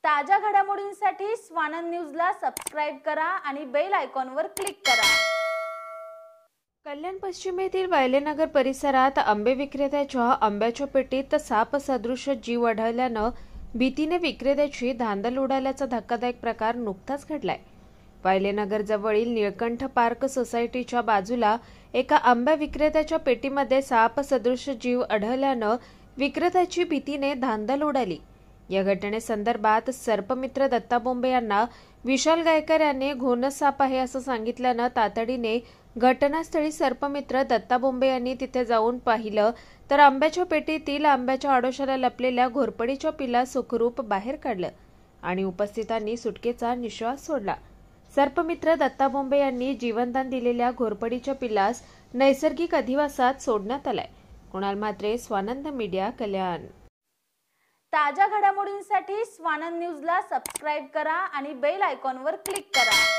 ताज्या घडामोडींसाठी स्वानंद न्यूजला सबस्क्राइब करा आणि बेल आयकॉनवर क्लिक करा। कल्याण पश्चिमेतील वायलेनगर परिसरात आंबे विक्रेत्याच्या आंब्याच्या पेटीत साप सदृश जीव आढळल्यानं भीतीने विक्रेत्याची धांदल उडाल्याचा धक्कादायक प्रकार नुकताच घडलाय। वायलेनगर जवळील निळकंठ पार्क सोसायटीच्या बाजूला एका आंबा विक्रेत्याच्या पेटीमध्ये साप सदृश जीव आढळल्यानं विक्रेत्याची भीतीने धांदल उडाली। या घटनेसंदर्भात सर्पमित्र दत्ता बोंबे यांना विशाल गायकर यांनी घोणस साप आहे असं सांगितल्यानं तातडीने घटनास्थळी सर्पमित्र दत्ता बोंबे यांनी तिथे जाऊन पाहिलं तर आंब्याच्या पेटीतील आंब्याच्या आडोशाला लपलेल्या घोरपडीच्या पिल्लास सुखरूप बाहेर काढलं आणि उपस्थितांनी सुटकेचा निश्वास सोडला। सर्पमित्र दत्ता बोंबे यांनी जीवनदान दिलेल्या घोरपडीच्या पिल्लास नैसर्गिक अधिवासात सोडण्यात आलाय। कुणाल म्हात्रे, स्वानंद मीडिया, कल्याण। ताज्या घडामोडींसाठी स्वानंद न्यूजला सबस्क्राइब करा आणि बेल आयकॉनवर क्लिक करा।